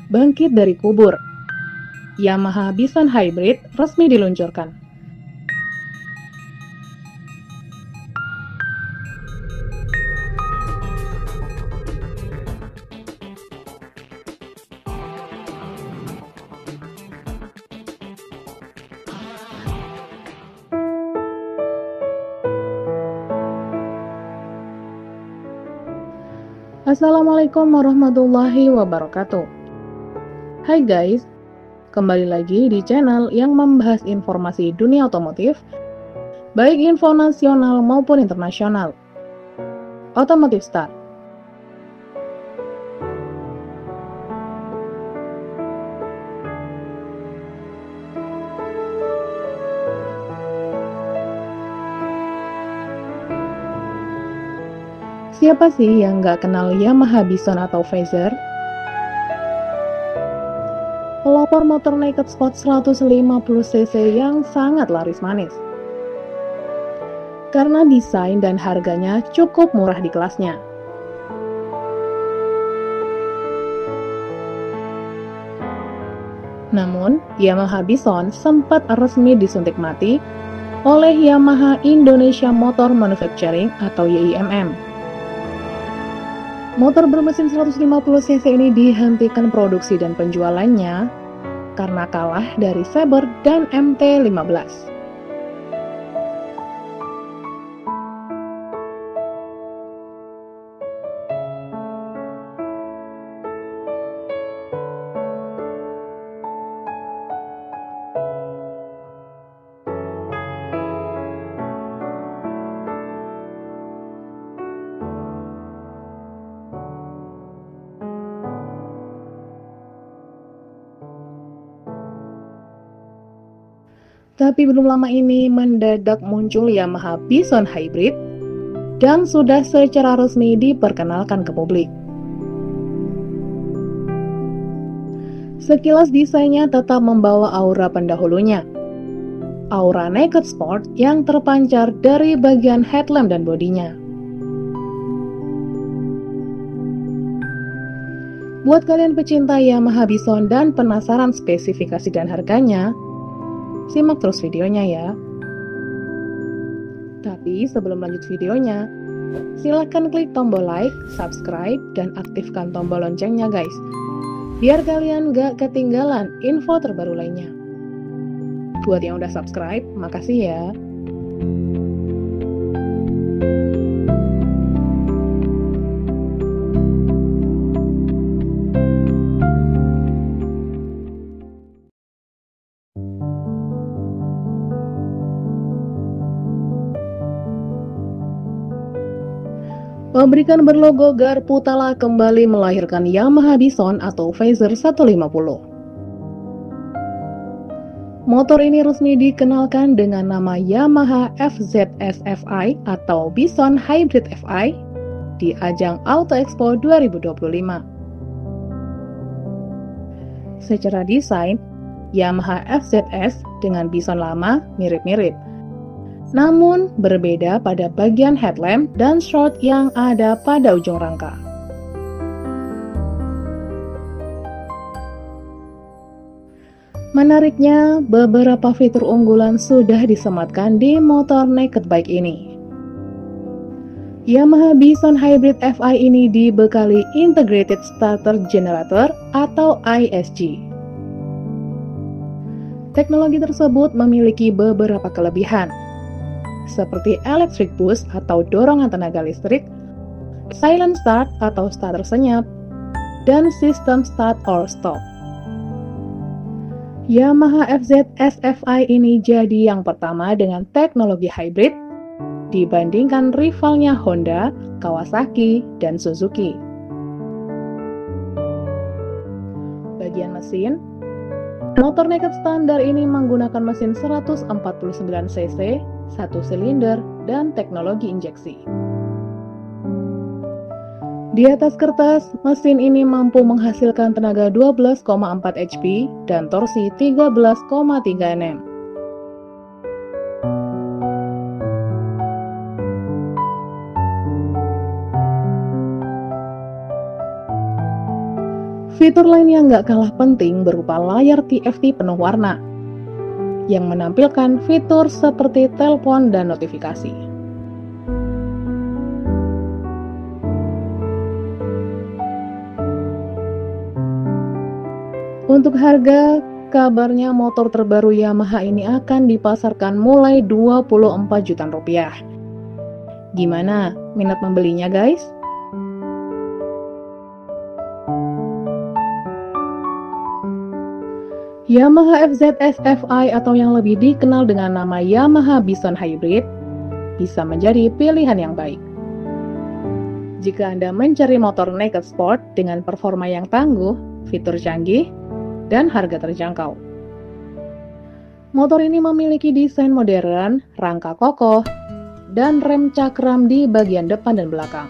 Bangkit dari kubur, Yamaha Bison Hybrid resmi diluncurkan. Assalamualaikum warahmatullahi wabarakatuh. Hai guys, kembali lagi di channel yang membahas informasi dunia otomotif, baik info nasional maupun internasional. Otomotif Start. Siapa sih yang nggak kenal Yamaha Bison atau Fazer? Pelopor motor naked sport 150cc yang sangat laris manis. Karena desain dan harganya cukup murah di kelasnya. Namun, Yamaha Bison sempat resmi disuntik mati oleh Yamaha Indonesia Motor Manufacturing atau YIMM. Motor bermesin 150cc ini dihentikan produksi dan penjualannya karena kalah dari Saber dan MT-15. Tapi belum lama ini mendadak muncul Yamaha Bison Hybrid dan sudah secara resmi diperkenalkan ke publik. Sekilas desainnya tetap membawa aura pendahulunya, aura naked sport yang terpancar dari bagian headlamp dan bodinya. Buat kalian pecinta Yamaha Bison dan penasaran spesifikasi dan harganya, simak terus videonya ya. Tapi sebelum lanjut videonya, silahkan klik tombol like, subscribe, dan aktifkan tombol loncengnya guys, biar kalian gak ketinggalan info terbaru lainnya. Buat yang udah subscribe, makasih ya. Pabrikan berlogo Garputala kembali melahirkan Yamaha Bison atau Fazer 150. Motor ini resmi dikenalkan dengan nama Yamaha FZS Fi atau Bison Hybrid Fi di ajang Auto Expo 2025. Secara desain, Yamaha FZS dengan Bison lama mirip-mirip. Namun, berbeda pada bagian headlamp dan shroud yang ada pada ujung rangka. Menariknya, beberapa fitur unggulan sudah disematkan di motor naked bike ini. Yamaha Bison Hybrid Fi ini dibekali Integrated Starter Generator atau ISG. Teknologi tersebut memiliki beberapa kelebihan, seperti electric boost atau dorongan tenaga listrik, silent start atau starter senyap, dan sistem start or stop. Yamaha FZS Fi ini jadi yang pertama dengan teknologi hybrid dibandingkan rivalnya Honda, Kawasaki, dan Suzuki. Bagian mesin, motor naked standar ini menggunakan mesin 149cc, 1 silinder, dan teknologi injeksi. Di atas kertas, mesin ini mampu menghasilkan tenaga 12,4 HP dan torsi 13,3 Nm. Fitur lain yang nggak kalah penting berupa layar TFT penuh warna, yang menampilkan fitur seperti telepon dan notifikasi. Untuk harga, kabarnya motor terbaru Yamaha ini akan dipasarkan mulai 24 jutaan rupiah. Gimana? Minat membelinya, guys? Yamaha FZS Fi atau yang lebih dikenal dengan nama Yamaha Bison Hybrid bisa menjadi pilihan yang baik. Jika Anda mencari motor naked sport dengan performa yang tangguh, fitur canggih, dan harga terjangkau. Motor ini memiliki desain modern, rangka kokoh, dan rem cakram di bagian depan dan belakang.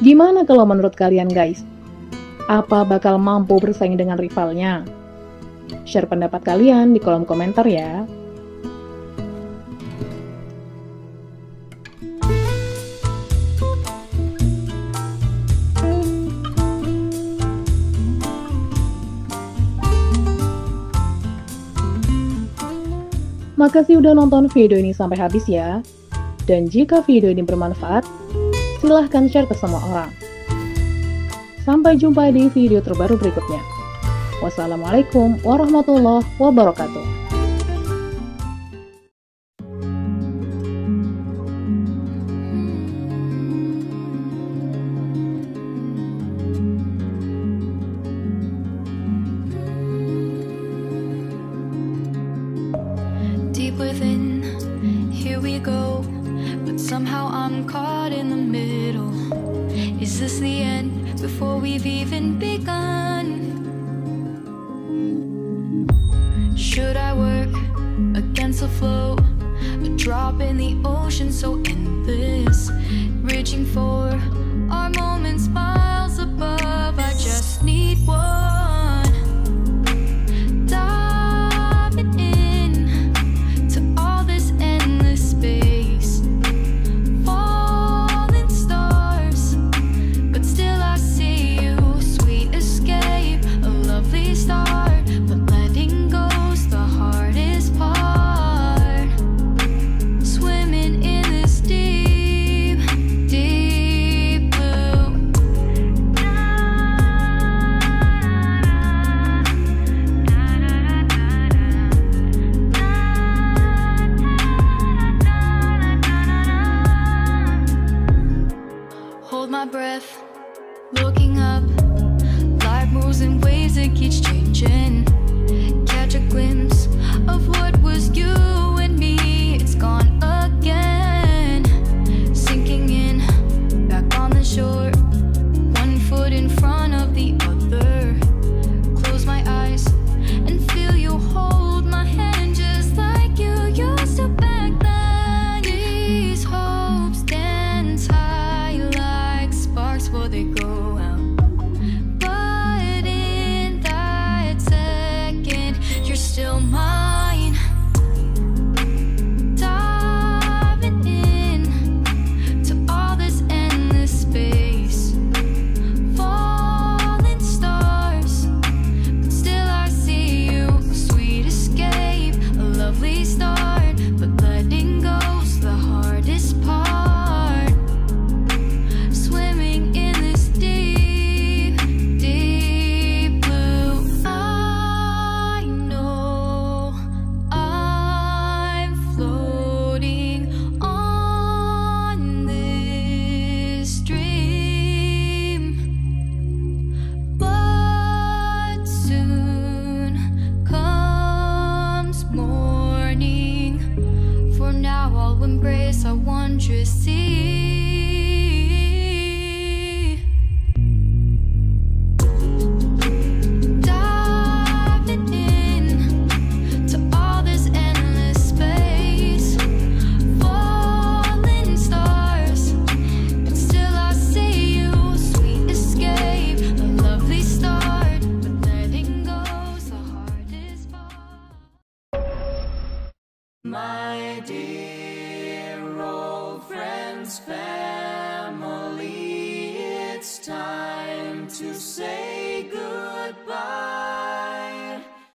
Gimana kalau menurut kalian, guys? Apa bakal mampu bersaing dengan rivalnya? Share pendapat kalian di kolom komentar ya. Makasih udah nonton video ini sampai habis ya. Dan jika video ini bermanfaat, silahkan share ke semua orang. Sampai jumpa di video terbaru berikutnya. Wassalamualaikum warahmatullahi wabarakatuh. Deep within, here we go, but somehow I'm caught in the middle. Is this the end before we've even begun? Should I work against the flow, a drop in the ocean so endless, reaching for our moments miles above? I just need one. My breath, looking up, life moves in waves that keeps changing. Catch a glimpse of what was you and me, it's gone again. Sinking in, back on the shore, one foot in front of the other. Close my eyes and feel you hold my hand just like you used to back then. These hopes dance high like sparks before they go out, but in that second you're still mine. Diving in to all this endless space, falling stars, but still I see you. A sweet escape, a lovely start, but letting go's the hardest part. Swimming in this deep, deep blue. I know I'm floating on this dream, but soon comes morning. For now I'll embrace our wondrous sea. Diving in to all this endless space, falling stars, but still I see you. Sweet escape, a lovely start, but letting go's the hardest part. My dear old friends, family, it's time to say